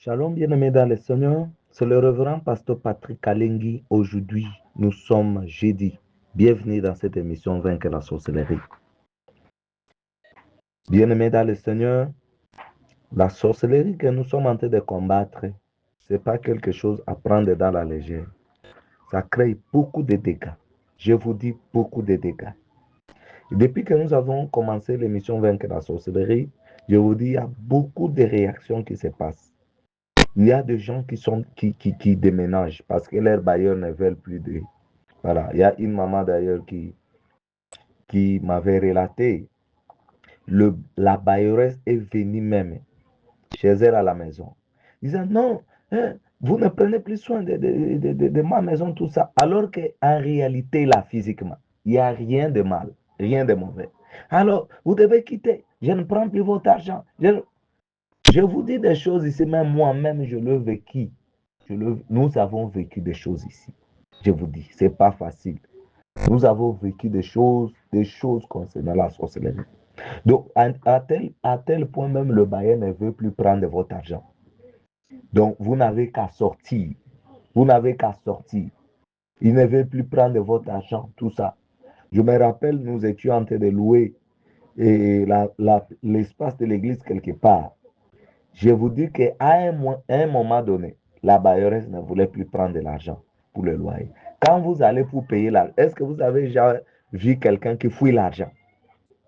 Shalom, bien-aimés dans le Seigneur. C'est le révérend pasteur Patrick Kalengi. Aujourd'hui, nous sommes jeudi. Bienvenue dans cette émission Vaincre la sorcellerie. Bien-aimés dans le Seigneur, la sorcellerie que nous sommes en train de combattre, ce n'est pas quelque chose à prendre dans la légère. Ça crée beaucoup de dégâts. Je vous dis beaucoup de dégâts. Depuis que nous avons commencé l'émission Vaincre la sorcellerie, je vous dis, il y a beaucoup de réactions qui se passent. Il y a des gens qui déménagent parce que leurs bailleurs ne veulent plus de. Voilà. Il y a une maman d'ailleurs qui m'avait relaté. La bailleuresse est venue même chez elle à la maison. Il disait non, hein, vous ne prenez plus soin de ma maison, tout ça. Alors qu'en réalité, là, physiquement, il n'y a rien de mal, rien de mauvais. Alors, vous devez quitter. Je ne prends plus votre argent. Je vous dis des choses ici, même moi-même, je l'ai vécu. Nous avons vécu des choses ici. Je vous dis, ce n'est pas facile. Nous avons vécu des choses concernant la sorcellerie. Donc, à tel point, même le bailleur ne veut plus prendre votre argent. Donc, vous n'avez qu'à sortir. Vous n'avez qu'à sortir. Il ne veut plus prendre votre argent, tout ça. Je me rappelle, nous étions en train de louer l'espace de l'église quelque part. Je vous dis qu'à un moment donné, la bailleuresse ne voulait plus prendre de l'argent pour le loyer. Quand vous allez pour payer l'argent, est-ce que vous avez déjà vu quelqu'un qui fouille l'argent?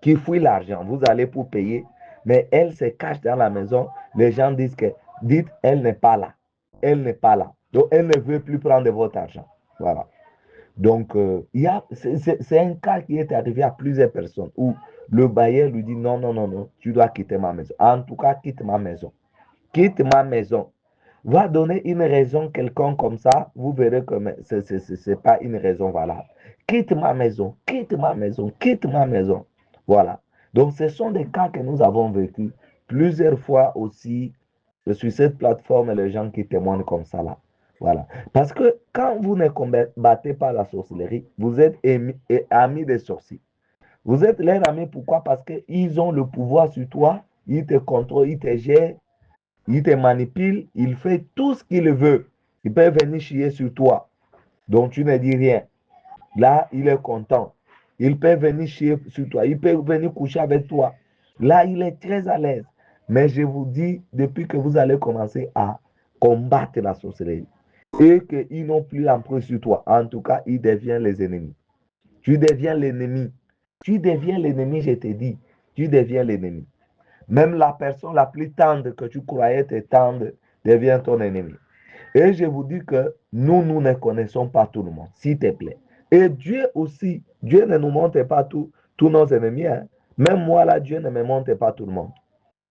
Qui fouille l'argent, vous allez pour payer, mais elle se cache dans la maison. Les gens disent que, dites, elle n'est pas là. Elle n'est pas là. Donc, elle ne veut plus prendre votre argent. Voilà. Donc, c'est un cas qui est arrivé à plusieurs personnes où le bailleur lui dit non, non, non, non, tu dois quitter ma maison. En tout cas, quitte ma maison. Quitte ma maison. Va donner une raison quelconque comme ça, vous verrez que ce n'est pas une raison valable. Quitte ma maison, quitte ma maison, quitte ma maison. Voilà. Donc, ce sont des cas que nous avons vécu plusieurs fois aussi sur cette plateforme et les gens qui témoignent comme ça là. Voilà. Parce que quand vous ne combattez pas la sorcellerie, vous êtes amis des sorciers. Vous êtes leurs amis, pourquoi? Parce qu'ils ont le pouvoir sur toi, ils te contrôlent, ils te gèrent, ils te manipulent, ils font tout ce qu'ils veulent. Ils peuvent venir chier sur toi, donc tu ne dis rien. Là, il est content. Il peut venir chier sur toi, il peut venir coucher avec toi. Là, il est très à l'aise. Mais je vous dis, depuis que vous allez commencer à combattre la sorcellerie et qu'ils n'ont plus l'emprise sur toi, en tout cas, ils deviennent les ennemis. Tu deviens l'ennemi. Tu deviens l'ennemi, je te dis. Tu deviens l'ennemi. Même la personne la plus tendre que tu croyais être tendre devient ton ennemi. Et je vous dis que nous ne connaissons pas tout le monde, s'il te plaît. Et Dieu aussi, Dieu ne nous montre pas tous nos ennemis. Hein. Même moi, là, Dieu ne me montre pas tout le monde.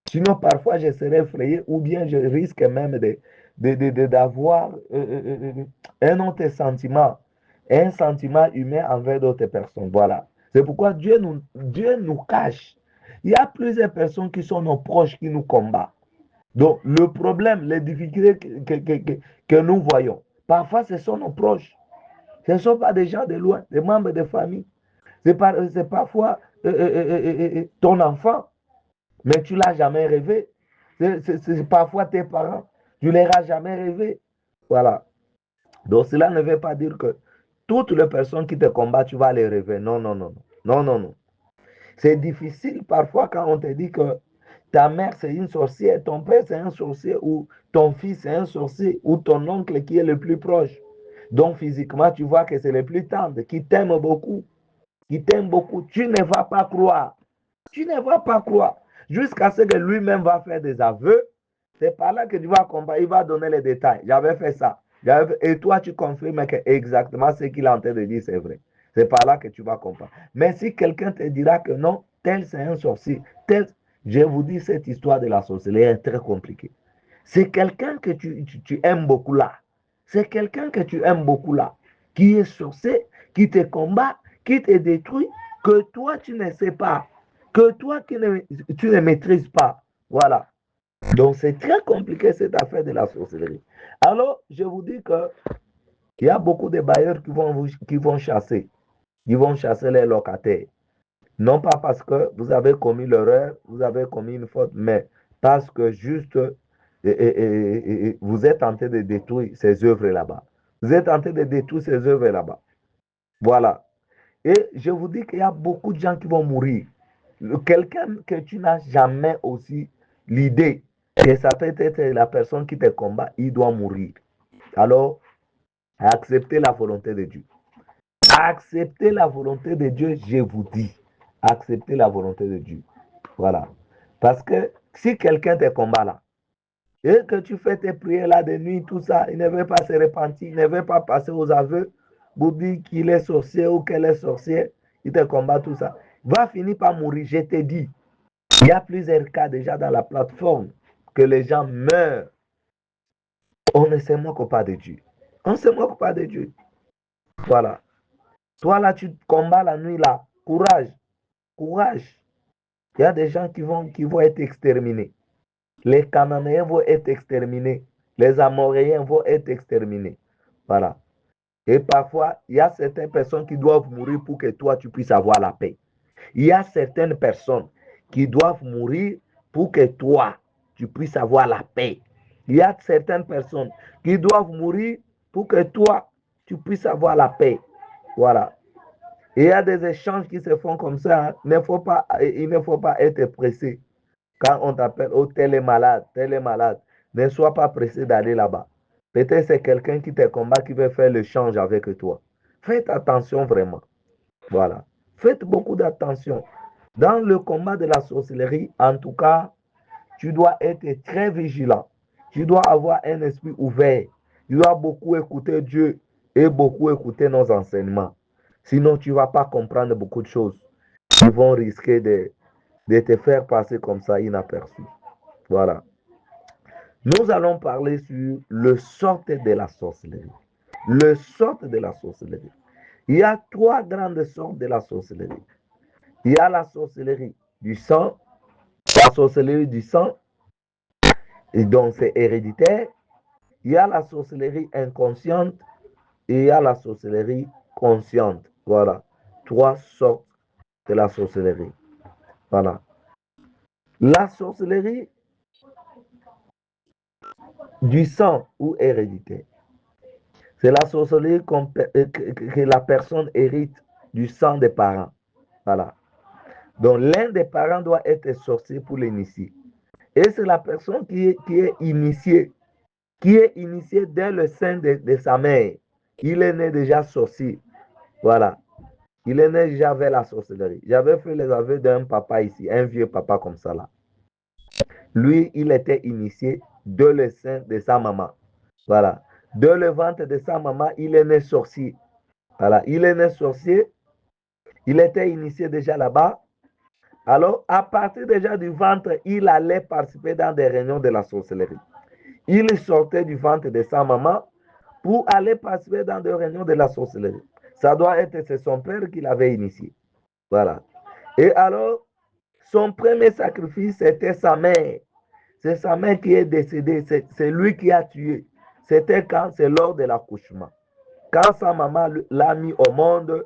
Sinon, parfois, je serais effrayé ou bien je risque même d'avoir un autre sentiment, un sentiment humain envers d'autres personnes. Voilà. C'est pourquoi Dieu nous cache. Il y a plusieurs personnes qui sont nos proches qui nous combattent. Donc, le problème, les difficultés que nous voyons, parfois, ce sont nos proches. Ce ne sont pas des gens de loin, des membres de famille. C'est parfois ton enfant, mais tu ne l'as jamais rêvé. C'est parfois tes parents, tu ne les as jamais rêvé. Voilà. Donc, cela ne veut pas dire que toutes les personnes qui te combattent, tu vas les rêver. Non, non, non. Non, non, non. C'est difficile parfois quand on te dit que ta mère c'est une sorcière, ton père c'est un sorcier, ou ton fils c'est un sorcier, ou ton oncle qui est le plus proche. Donc physiquement, tu vois que c'est le plus tendre, qui t'aime beaucoup, qui t'aime beaucoup. Tu ne vas pas croire. Tu ne vas pas croire. Jusqu'à ce que lui-même va faire des aveux. C'est par là que tu vas comprendre. Il va donner les détails. J'avais fait ça. Et toi, tu confirmes que exactement ce qu'il est en train de dire, c'est vrai. C'est par là que tu vas comprendre. Mais si quelqu'un te dira que non, tel c'est un sorcier, tel, je vous dis, cette histoire de la sorcellerie est très compliquée. C'est quelqu'un que tu aimes beaucoup là. C'est quelqu'un que tu aimes beaucoup là, qui est sorcier, qui te combat, qui te détruit, que toi tu ne sais pas, que toi tu ne maîtrises pas. Voilà. Donc c'est très compliqué cette affaire de la sorcellerie. Alors, je vous dis que il y a beaucoup de bailleurs qui vont chasser. Ils vont chasser les locataires. Non pas parce que vous avez commis l'erreur, vous avez commis une faute, mais parce que juste vous êtes en train de détruire ces œuvres là-bas. Vous êtes en train de détruire ces œuvres là-bas. Voilà. Et je vous dis qu'il y a beaucoup de gens qui vont mourir. Quelqu'un que tu n'as jamais aussi l'idée que ça peut être la personne qui te combat, il doit mourir. Alors, acceptez la volonté de Dieu. Acceptez la volonté de Dieu, je vous dis. Acceptez la volonté de Dieu. Voilà. Parce que si quelqu'un te combat là, et que tu fais tes prières là de nuit, tout ça, il ne veut pas se repentir, il ne veut pas passer aux aveux pour dire qu'il est sorcier ou qu'elle est sorcière, il te combat tout ça. Il va finir par mourir, je te dis. Il y a plusieurs cas déjà dans la plateforme que les gens meurent. On ne se moque pas de Dieu. On ne se moque pas de Dieu. Voilà. Toi là, tu combats la nuit là. Courage. Courage. Il y a des gens qui vont être exterminés. Les Cananéens vont être exterminés. Les Amoréens vont être exterminés. Voilà. Et parfois, il y a certaines personnes qui doivent mourir pour que toi, tu puisses avoir la paix. Il y a certaines personnes qui doivent mourir pour que toi, tu puisses avoir la paix. Il y a certaines personnes qui doivent mourir pour que toi, tu puisses avoir la paix. Voilà. Et il y a des échanges qui se font comme ça. Hein. Il ne faut pas être pressé. Quand on t'appelle, oh, tel est malade, tel est malade, ne sois pas pressé d'aller là-bas. Peut-être c'est quelqu'un qui te combat, qui veut faire l'échange avec toi. Faites attention vraiment. Voilà. Faites beaucoup d'attention. Dans le combat de la sorcellerie, en tout cas, tu dois être très vigilant. Tu dois avoir un esprit ouvert. Tu dois beaucoup écouter Dieu et beaucoup écouter nos enseignements. Sinon, tu ne vas pas comprendre beaucoup de choses qui vont risquer de te faire passer comme ça inaperçu. Voilà. Nous allons parler sur le sort de la sorcellerie. Le sort de la sorcellerie. Il y a trois grandes sortes de la sorcellerie. Il y a la sorcellerie du sang, la sorcellerie du sang, et donc c'est héréditaire. Il y a la sorcellerie inconsciente et il y a la sorcellerie consciente. Voilà. Trois sortes de la sorcellerie. Voilà. La sorcellerie du sang ou héréditaire. C'est la sorcellerie que la personne hérite du sang des parents. Voilà. Donc l'un des parents doit être sorcier pour l'initier. Et c'est la personne qui est initiée dès le sein de sa mère. Il est né déjà sorcier. Voilà. Il est né déjà vers la sorcellerie. J'avais fait les aveux d'un papa ici, un vieux papa comme ça là. Lui, il était initié de le sein de sa maman. Voilà. De le ventre de sa maman, il est né sorcier. Voilà. Il est né sorcier. Il était initié déjà là-bas. Alors, à partir déjà du ventre, il allait participer dans des réunions de la sorcellerie. Il sortait du ventre de sa maman pour aller participer dans des réunions de la sorcellerie. Ça doit être, c'est son père qui l'avait initié. Voilà. Et alors, son premier sacrifice, c'était sa mère. C'est sa mère qui est décédée. C'est lui qui a tué. C'était quand? C'est lors de l'accouchement. Quand sa maman l'a mis au monde,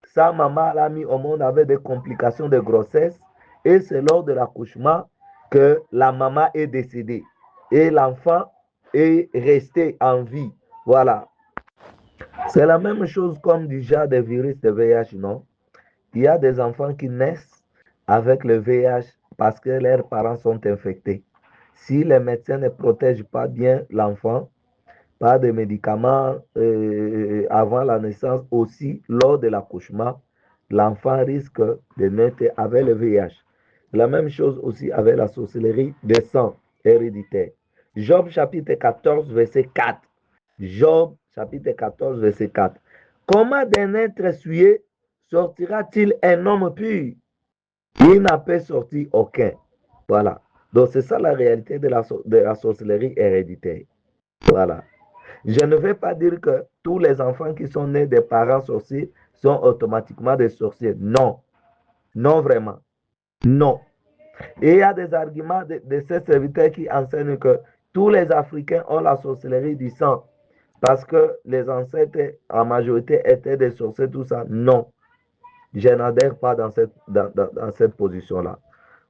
sa maman l'a mis au monde avec des complications de grossesse. Et c'est lors de l'accouchement que la maman est décédée. Et l'enfant est resté en vie. Voilà. C'est la même chose comme déjà des virus de VIH, non? Il y a des enfants qui naissent avec le VIH parce que leurs parents sont infectés. Si les médecins ne protègent pas bien l'enfant, pas de médicaments avant la naissance, aussi lors de l'accouchement, l'enfant risque de naître avec le VIH. La même chose aussi avec la sorcellerie des sang héréditaire. Job chapitre 14, verset 4. Job chapitre 14, verset 4. Comment d'un être souillé sortira-t-il un homme pur? Il n'a pas sorti aucun. Voilà. Donc c'est ça la réalité de la sorcellerie héréditaire. Voilà. Je ne vais pas dire que tous les enfants qui sont nés des parents sorciers sont automatiquement des sorciers. Non. Non, vraiment. Non. Et il y a des arguments de ces serviteurs qui enseignent que tous les Africains ont la sorcellerie du sang parce que les ancêtres en majorité étaient des sorciers, tout ça. Non. Je n'adhère pas dans cette position-là.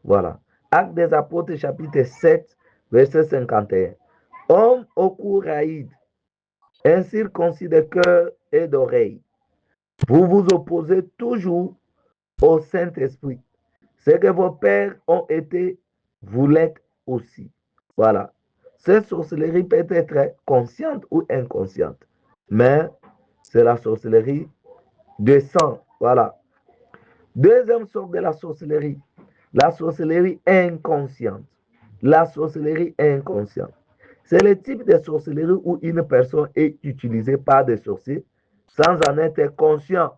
Voilà. Acte des apôtres, chapitre 7, verset 51. Homme au couraïde, incirconcis de cœur et d'oreille, vous vous opposez toujours au Saint-Esprit. Ce que vos pères ont été, vous l'êtes aussi. Voilà. Cette sorcellerie peut être consciente ou inconsciente, mais c'est la sorcellerie de sang. Voilà. Deuxième sorte de la sorcellerie inconsciente. La sorcellerie inconsciente. C'est le type de sorcellerie où une personne est utilisée par des sorciers sans en être conscient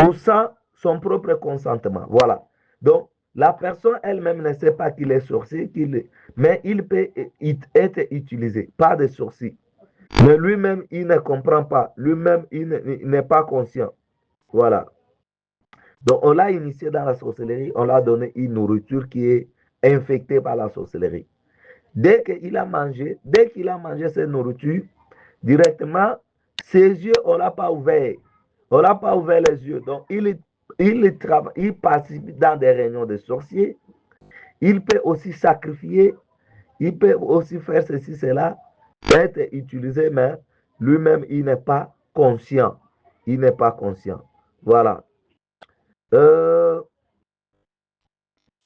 ou sans son propre consentement. Voilà. Donc, la personne elle-même ne sait pas qu'il est sorcier, mais il peut être utilisé par des sorciers. Mais lui-même, il ne comprend pas. Lui-même, il n'est pas conscient. Voilà. Donc, on l'a initié dans la sorcellerie, on l'a donné une nourriture qui est infectée par la sorcellerie. Dès qu'il a mangé cette nourriture, directement, ses yeux, on ne l'a pas ouvert. On n'a pas ouvert les yeux. Donc, il participe dans des réunions de sorciers. Il peut aussi sacrifier. Il peut aussi faire ceci, cela, être utilisé, mais lui-même, il n'est pas conscient. Il n'est pas conscient. Voilà. Euh,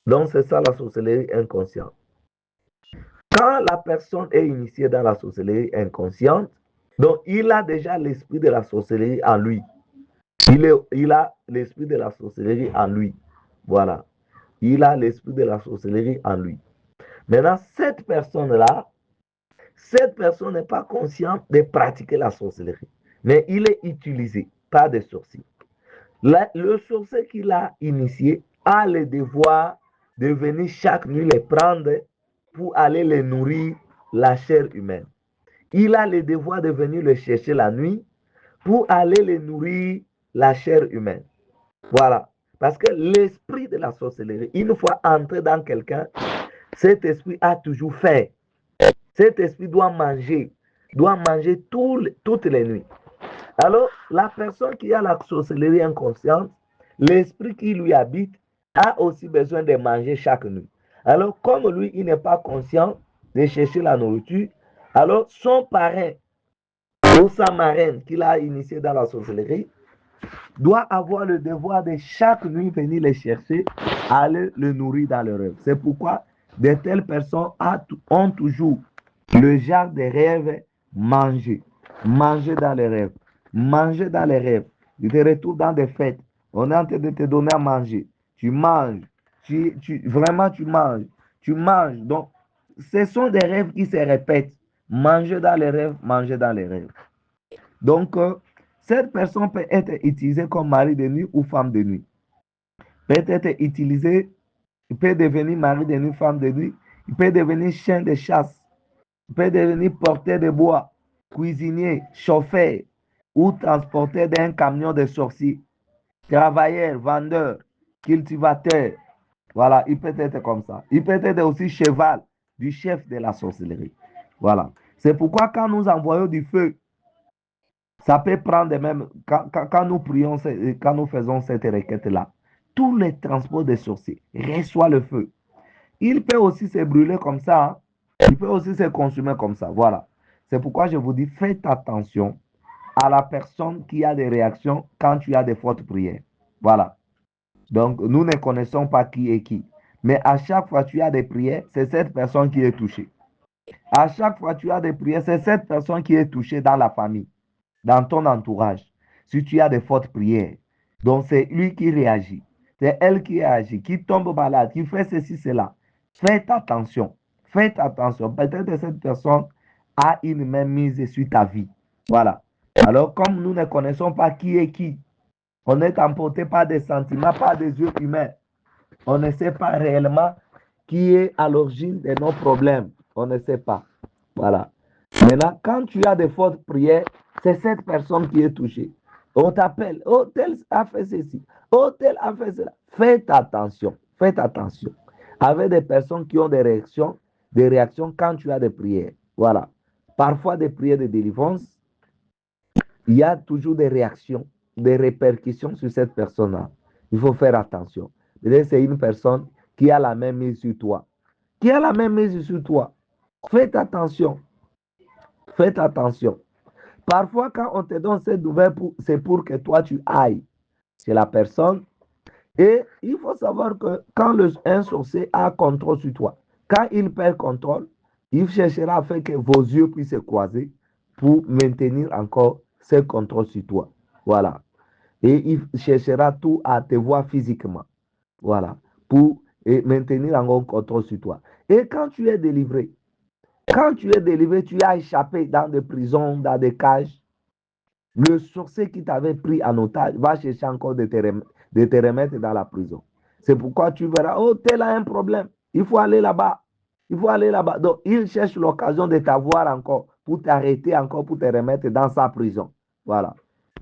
donc, c'est ça la sorcellerie inconsciente. Quand la personne est initiée dans la sorcellerie inconsciente, donc il a déjà l'esprit de la sorcellerie en lui. Il a l'esprit de la sorcellerie en lui. Voilà. Il a l'esprit de la sorcellerie en lui. Maintenant, cette personne n'est pas consciente de pratiquer la sorcellerie, mais il est utilisé par des sorciers. Le sorcier qu'il a initié a le devoir de venir chaque nuit les prendre pour aller les nourrir la chair humaine. Il a le devoir de venir les chercher la nuit pour aller les nourrir la chair humaine. Voilà. Parce que l'esprit de la sorcellerie, une fois entré dans quelqu'un, cet esprit a toujours faim. Cet esprit doit manger toutes les nuits. Alors, la personne qui a la sorcellerie inconsciente, l'esprit qui lui habite, a aussi besoin de manger chaque nuit. Alors, comme lui, il n'est pas conscient de chercher la nourriture, alors son parrain ou sa marraine qu'il a initié dans la sorcellerie doit avoir le devoir de chaque nuit venir les chercher, aller le nourrir dans le rêve. C'est pourquoi de telles personnes ont toujours le genre de rêve manger, manger dans les rêves, manger dans les rêves. Tu te retrouves dans des fêtes, on est en train de te donner à manger, tu manges, vraiment tu manges. Donc, ce sont des rêves qui se répètent. Manger dans les rêves, manger dans les rêves. Donc, cette personne peut être utilisée comme mari de nuit ou femme de nuit. Peut être utilisée, il peut devenir mari de nuit, femme de nuit. Il peut devenir chien de chasse. Il peut devenir porteur de bois, cuisinier, chauffeur ou transporteur d'un camion de sorciers. Travailleur, vendeur, cultivateur. Voilà, il peut être comme ça. Il peut être aussi cheval du chef de la sorcellerie. Voilà. C'est pourquoi quand nous envoyons du feu, ça peut prendre même, quand nous prions, quand nous faisons cette requête-là, tous les transports des sorciers reçoivent le feu. Il peut aussi se brûler comme ça. Hein. Il peut aussi se consumer comme ça. Voilà. C'est pourquoi je vous dis, faites attention à la personne qui a des réactions quand tu as des fortes prières. Voilà. Donc, nous ne connaissons pas qui est qui. Mais à chaque fois que tu as des prières, c'est cette personne qui est touchée. À chaque fois que tu as des prières, c'est cette personne qui est touchée dans la famille, dans ton entourage. Si tu as des fortes prières, donc c'est lui qui réagit. C'est elle qui réagit, qui tombe malade, qui fait ceci, cela. Faites attention. Faites attention. Peut-être que cette personne a une main mise sur ta vie. Voilà. Alors, comme nous ne connaissons pas qui est qui, on est emporté par des sentiments, par des yeux humains. On ne sait pas réellement qui est à l'origine de nos problèmes. On ne sait pas. Voilà. Maintenant, quand tu as des fortes prières, c'est cette personne qui est touchée. On t'appelle. Oh, tel a fait ceci. Oh, tel a fait cela. Faites attention. Faites attention. Avec des personnes qui ont des réactions quand tu as des prières. Voilà. Parfois des prières de délivrance, il y a toujours des réactions, des répercussions sur cette personne-là. Il faut faire attention. Peut-être c'est une personne qui a la même mise sur toi. Qui a la même mise sur toi. Faites attention. Faites attention. Parfois, quand on te donne cette nouvelle, c'est pour que toi, tu ailles chez la personne. Et il faut savoir que quand un sorcier a contrôle sur toi, quand il perd contrôle, il cherchera à faire que vos yeux puissent se croiser pour maintenir encore ce contrôle sur toi. Voilà. Et il cherchera tout à te voir physiquement. Voilà. Pour maintenir encore contrôle sur toi. Et quand tu es délivré, tu as échappé dans des prisons, dans des cages. Le sorcier qui t'avait pris en otage va chercher encore de te remettre dans la prison. C'est pourquoi tu verras, oh, tel a un problème, il faut aller là-bas. Il faut aller là-bas. Donc, il cherche l'occasion de t'avoir encore, pour t'arrêter encore, pour te remettre dans sa prison. Voilà.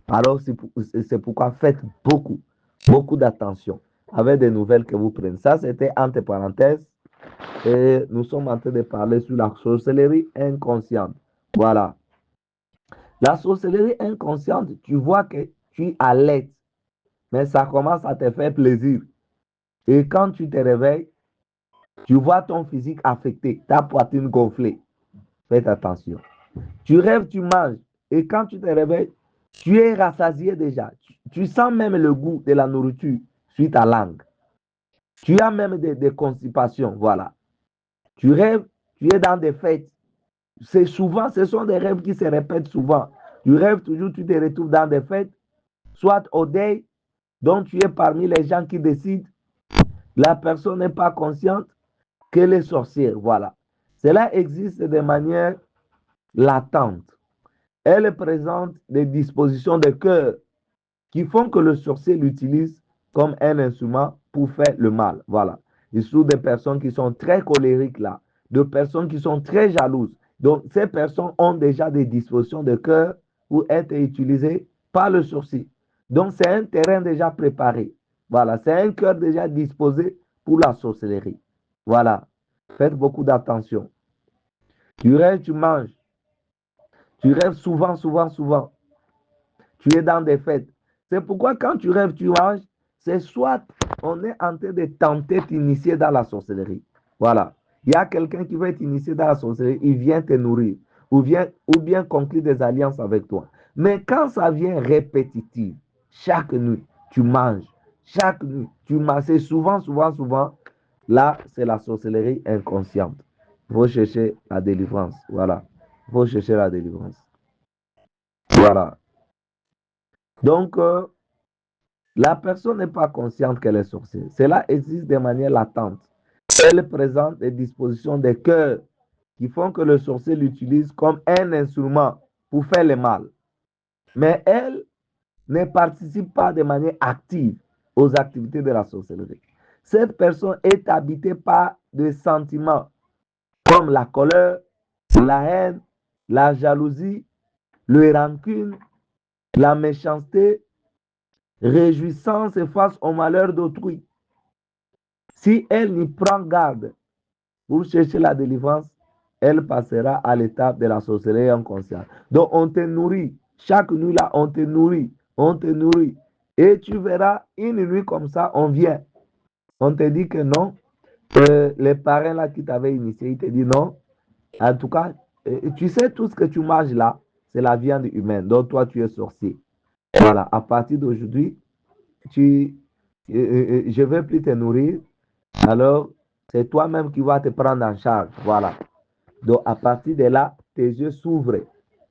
Alors, c'est pourquoi faites beaucoup d'attention avec des nouvelles que vous prenez. Ça, c'était entre parenthèses. Et nous sommes en train de parler sur la sorcellerie inconsciente. Voilà. La sorcellerie inconsciente, tu vois que tu allaites, mais ça commence à te faire plaisir. Et quand tu te réveilles, tu vois ton physique affecté, ta poitrine gonflée. Faites attention. Tu rêves, tu manges. Et quand tu te réveilles, tu es rassasié déjà. Tu sens même le goût de la nourriture sur ta langue. Tu as même des constipations. Voilà. Tu rêves, tu es dans des fêtes. C'est souvent, ce sont des rêves qui se répètent souvent. Tu rêves toujours, tu te retrouves dans des fêtes, soit au deuil, donc tu es parmi les gens qui décident. La personne n'est pas consciente qu'elle est sorcière. Voilà. Cela existe de manière latente. Elle présente des dispositions de cœur qui font que le sorcier l'utilise comme un instrument pour faire le mal. Voilà. Il y a des personnes qui sont très colériques là, de personnes qui sont très jalouses. Donc, ces personnes ont déjà des dispositions de cœur pour être utilisées par le sorcier. Donc, c'est un terrain déjà préparé. Voilà, c'est un cœur déjà disposé pour la sorcellerie. Voilà. Faites beaucoup d'attention. Tu rêves, tu manges. Tu rêves souvent. Tu es dans des fêtes. C'est pourquoi quand tu rêves, tu manges, c'est soit on est en train de tenter t'initier dans la sorcellerie. Voilà. Il y a quelqu'un qui veut t'initier dans la sorcellerie, il vient te nourrir ou bien conclure des alliances avec toi. Mais quand ça vient répétitif, chaque nuit, tu manges. Chaque nuit, tu manges. C'est souvent. Là, c'est la sorcellerie inconsciente. Il faut chercher la délivrance. Voilà. Il faut chercher la délivrance. Voilà. Donc, la personne n'est pas consciente qu'elle est sorcière. Cela existe de manière latente. Elle présente des dispositions des cœurs qui font que le sorcier l'utilise comme un instrument pour faire le mal. Mais elle ne participe pas de manière active aux activités de la sorcellerie. Cette personne est habitée par des sentiments comme la colère, la haine, la jalousie, le rancune, la méchanceté, réjouissance face au malheur d'autrui. Si elle n'y prend garde pour chercher la délivrance, elle passera à l'étape de la sorcellerie inconsciente. Donc, on te nourrit. Chaque nuit, là, on te nourrit. On te nourrit. Et tu verras, une nuit comme ça, on vient. On te dit que non. Les parents là qui t'avaient initié, ils te disent non. En tout cas, tu sais, tout ce que tu manges là, c'est la viande humaine. Donc, toi, tu es sorcier. Voilà. À partir d'aujourd'hui, je ne vais plus te nourrir. Alors, c'est toi-même qui vas te prendre en charge. Voilà. Donc, à partir de là, tes yeux s'ouvrent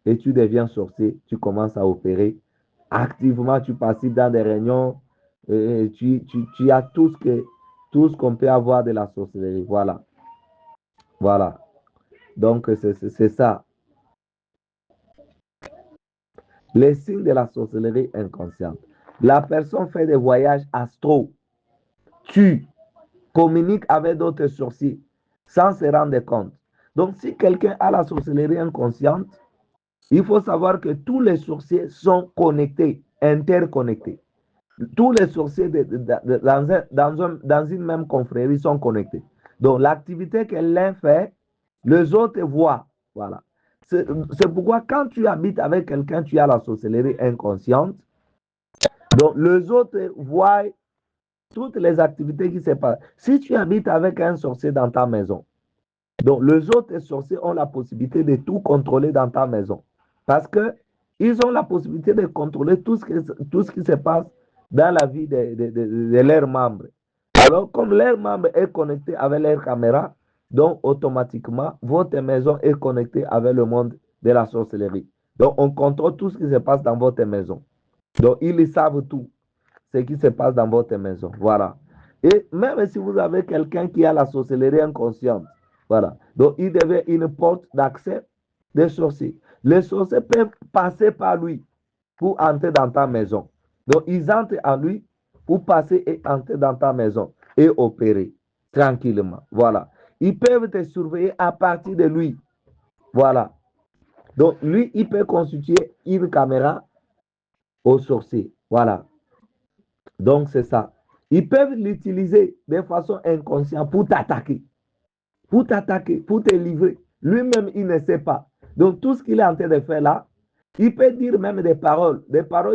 et tu deviens sorcier. Tu commences à opérer. Activement, tu participes dans des réunions. Tu as tout ce qu'on peut avoir de la sorcellerie. Voilà. Voilà. Donc, c'est ça. Les signes de la sorcellerie inconsciente. La personne fait des voyages astraux. Tu communiques avec d'autres sorciers sans se rendre compte. Donc, si quelqu'un a la sorcellerie inconsciente, il faut savoir que tous les sorciers sont connectés, interconnectés. Tous les sorciers dans une même confrérie sont connectés. Donc, l'activité que l'un fait, les autres voient. Voilà. C'est pourquoi quand tu habites avec quelqu'un, tu as la sorcellerie inconsciente. Donc, les autres voient toutes les activités qui se passent. Si tu habites avec un sorcier dans ta maison, Donc, les autres sorciers ont la possibilité de tout contrôler dans ta maison. Parce qu'ils ont la possibilité de contrôler tout ce qui se passe dans la vie de leurs membres. Alors, comme leur membre est connecté avec leur caméra, donc automatiquement, votre maison est connectée avec le monde de la sorcellerie. Donc, on contrôle tout ce qui se passe dans votre maison. Donc, ils savent tout ce qui se passe dans votre maison. Voilà. Et même si vous avez quelqu'un qui a la sorcellerie inconsciente, voilà. Donc, il devient une porte d'accès des sorciers. Les sorciers peuvent passer par lui pour entrer dans ta maison. Donc, ils entrent en lui pour passer et entrer dans ta maison et opérer tranquillement. Voilà. Ils peuvent te surveiller à partir de lui. Voilà. Donc, lui, il peut constituer une caméra aux sorciers. Voilà. Donc, c'est ça. Ils peuvent l'utiliser de façon inconsciente pour t'attaquer, pour te livrer. Lui-même, il ne sait pas. Donc, tout ce qu'il est en train de faire là, il peut dire même des paroles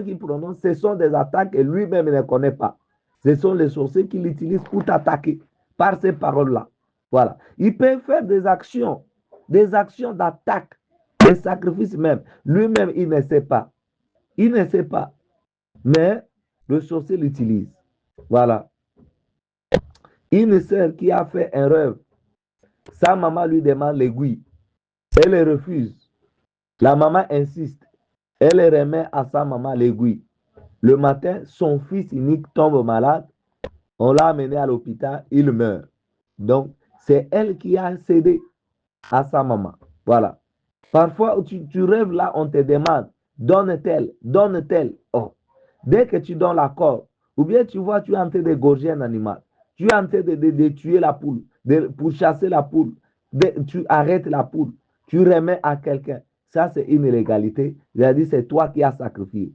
qu'il prononce, ce sont des attaques et lui-même ne connaît pas. Ce sont les sorciers qui l'utilisent pour t'attaquer par ces paroles-là. Voilà. Il peut faire des actions d'attaque, des sacrifices même. Lui-même, il ne sait pas. Il ne sait pas. Mais le sorcier l'utilise. Voilà. Une sœur qui a fait un rêve, sa maman lui demande l'aiguille. Elle refuse. La maman insiste. Elle remet à sa maman l'aiguille. Le matin, son fils unique tombe malade. On l'a amené à l'hôpital, il meurt. Donc, c'est elle qui a cédé à sa maman. Voilà. Parfois, tu rêves là, on te demande, donne-t-elle, donne-t-elle. Oh. Dès que tu donnes l'accord, ou bien tu vois, tu es en train d'égorger un animal, tu es en train de tuer la poule, pour chasser la poule, tu arrêtes la poule, tu remets à quelqu'un. Ça, c'est une illégalité. Il a dit, c'est toi qui as sacrifié.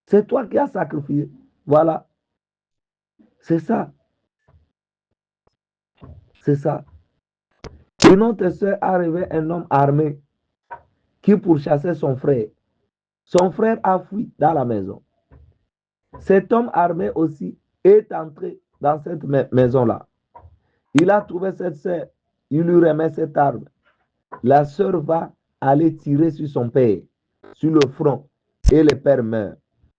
C'est toi qui as sacrifié. Voilà. C'est ça. C'est ça. Une autre soeur a rêvé un homme armé qui pourchassait son frère. Son frère a fui dans la maison. Cet homme armé aussi est entré dans cette maison-là. Il a trouvé cette sœur. Il lui remet cette arme. La sœur va aller tirer sur son père, sur le front, et le père meurt.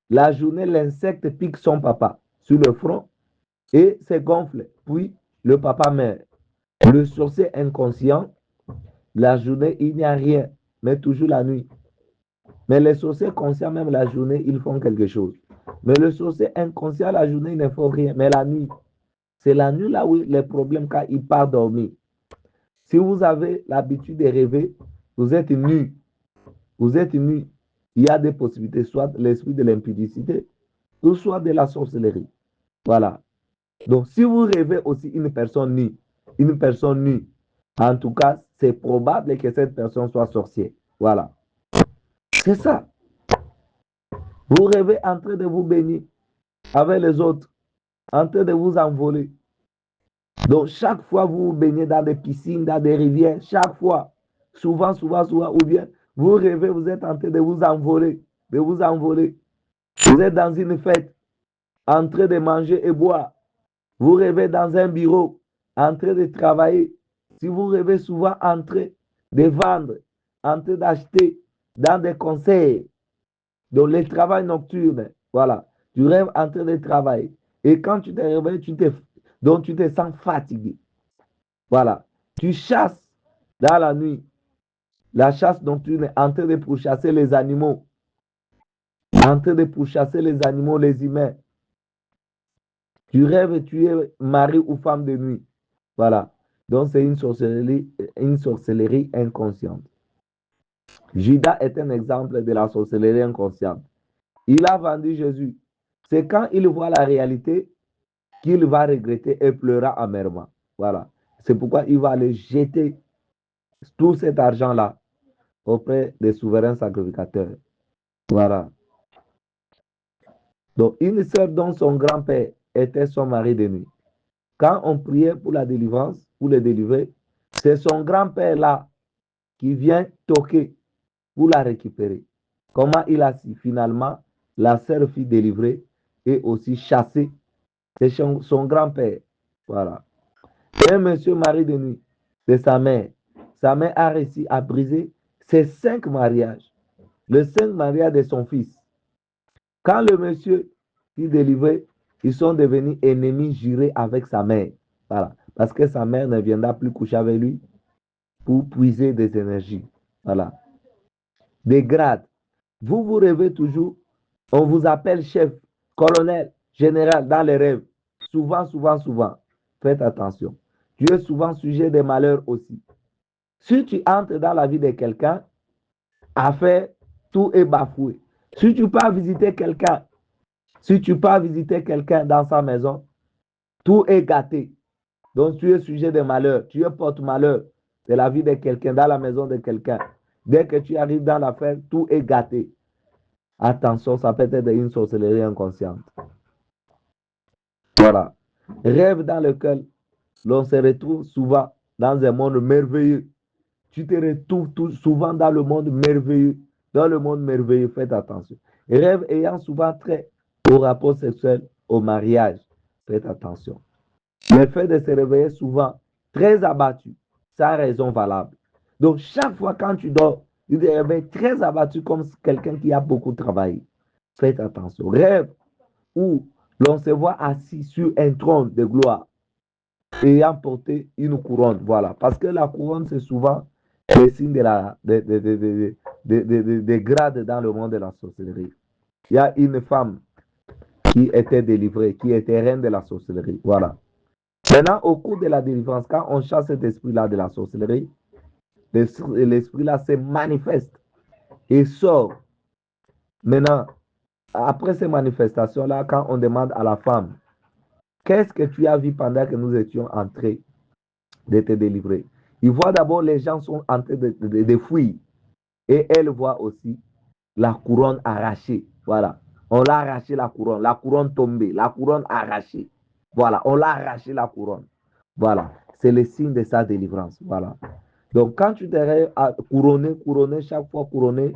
La journée, l'insecte pique son papa sur le front et se gonfle. Puis, le papa meurt. Le sorcier inconscient, la journée, il n'y a rien, mais toujours la nuit. Mais les sorciers conscients, même la journée, ils font quelque chose. Mais le sorcier inconscient, la journée, il ne faut rien. Mais la nuit, c'est la nuit là où les problèmes, quand il part dormir. Si vous avez l'habitude de rêver, vous êtes nu. Vous êtes nu. Il y a des possibilités, soit l'esprit de l'impudicité, ou soit de la sorcellerie. Voilà. Donc, si vous rêvez aussi une personne nue, en tout cas, c'est probable que cette personne soit sorcière. Voilà. C'est ça. Vous rêvez en train de vous baigner avec les autres, en train de vous envoler. Donc, chaque fois, vous vous baignez dans des piscines, dans des rivières, chaque fois, souvent, ou bien, vous rêvez, vous êtes en train de vous envoler, de vous envoler. Vous êtes dans une fête, en train de manger et boire. Vous rêvez dans un bureau, en train de travailler. Si vous rêvez souvent en train de vendre, en train d'acheter dans des conseils, donc le travail nocturne, voilà. Tu rêves en train de travailler. Et quand tu te réveilles, donc tu te sens fatigué. Voilà. Tu chasses dans la nuit. La chasse nocturne en train de pourchasser les animaux. En train de pourchasser les animaux, les humains. Tu rêves, tu es mari ou femme de nuit. Voilà. Donc c'est une sorcellerie inconsciente. Judas est un exemple de la sorcellerie inconsciente. Il a vendu Jésus. C'est quand il voit la réalité qu'il va regretter et pleurer amèrement. Voilà. C'est pourquoi il va aller jeter tout cet argent-là auprès des souverains sacrificateurs. Voilà. Donc, une sœur dont son grand-père était son mari de nuit. Quand on priait pour la délivrance, pour le délivrer, c'est son grand-père-là qui vient toquer pour la récupérer. Comment il a su? Finalement, la sœur fut délivrée et aussi chassée. C'est son grand-père. Voilà. Un monsieur mari de nuit de sa mère sa mère a réussi à briser ses 5 mariages. Les 5 mariages de son fils. Quand le monsieur qui délivrait, ils sont devenus ennemis jurés avec sa mère. Voilà. Parce que sa mère ne viendra plus coucher avec lui pour puiser des énergies. Voilà. Des grades. Vous vous rêvez toujours, on vous appelle chef, colonel, général dans les rêves. Souvent, souvent, souvent. Faites attention. Tu es souvent sujet des malheurs aussi. Si tu entres dans la vie de quelqu'un, affaire, tout est bafoué. Si tu pars visiter quelqu'un, dans sa maison, tout est gâté. Donc tu es sujet de malheur, tu es porte-malheur de la vie de quelqu'un, dans la maison de quelqu'un. Dès que tu arrives dans l'affaire, tout est gâté. Attention, ça peut être une sorcellerie inconsciente. Voilà. Rêve dans lequel l'on se retrouve souvent dans un monde merveilleux. Tu te retrouves souvent dans le monde merveilleux. Dans le monde merveilleux, faites attention. Rêve ayant souvent trait au rapport sexuel, au mariage. Faites attention. Le fait de se réveiller souvent très abattu, sans raison valable. Donc, chaque fois quand tu dors, tu te réveilles très abattu comme quelqu'un qui a beaucoup travaillé. Faites attention. Rêve où l'on se voit assis sur un trône de gloire ayant porté une couronne. Voilà. Parce que la couronne, c'est souvent le signe des grades dans le monde de la sorcellerie. Il y a une femme qui était délivrée, qui était reine de la sorcellerie. Voilà. Maintenant, au cours de la délivrance, quand on chasse cet esprit-là de la sorcellerie, l'esprit-là se manifeste et sort. Maintenant, après ces manifestations-là, quand on demande à la femme, qu'est-ce que tu as vu pendant que nous étions en train de te délivrer? Il voit d'abord les gens sont en train de fuir. Et elle voit aussi la couronne arrachée. Voilà. On l'a arraché la couronne tombée, la couronne arrachée. Voilà, on l'a arraché la couronne. Voilà, c'est le signe de sa délivrance. Voilà. Donc, quand tu te rêves couronné, chaque fois couronné,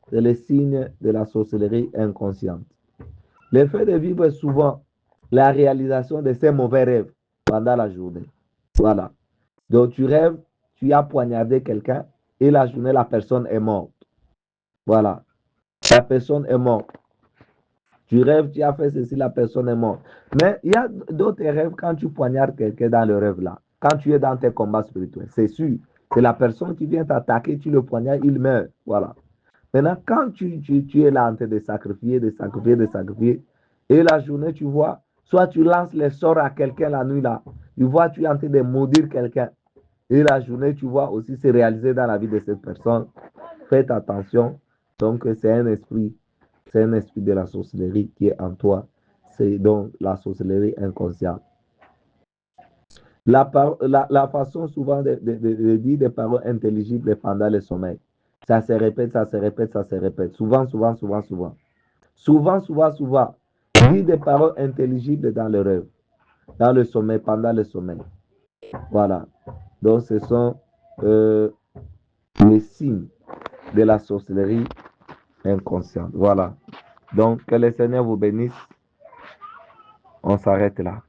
c'est le signe de la sorcellerie inconsciente. Le fait de vivre souvent la réalisation de ces mauvais rêves pendant la journée. Voilà. Donc, tu rêves, tu as poignardé quelqu'un et la journée, la personne est morte. Voilà. La personne est morte. Tu rêves, tu as fait ceci, la personne est morte. Mais il y a d'autres rêves quand tu poignardes quelqu'un dans le rêve là. Quand tu es dans tes combats spirituels, c'est sûr. C'est la personne qui vient t'attaquer, tu le poignardes, il meurt. Voilà. Maintenant, quand tu es là en train de sacrifier, et la journée, tu vois, soit tu lances les sorts à quelqu'un la nuit là, tu vois, tu es en train de maudire quelqu'un. Et la journée, tu vois aussi se réaliser dans la vie de cette personne. Faites attention. Donc, c'est un esprit de la sorcellerie qui est en toi. C'est donc la sorcellerie inconsciente. La façon souvent de dire des paroles intelligibles pendant le sommeil. Ça se répète, ça se répète, ça se répète. Souvent, souvent, souvent, souvent. Souvent, souvent, souvent. Dire des paroles intelligibles dans le rêve, dans le sommeil, pendant le sommeil. Voilà. Donc, ce sont les signes de la sorcellerie inconsciente. Voilà. Donc, que le Seigneur vous bénisse. On s'arrête là.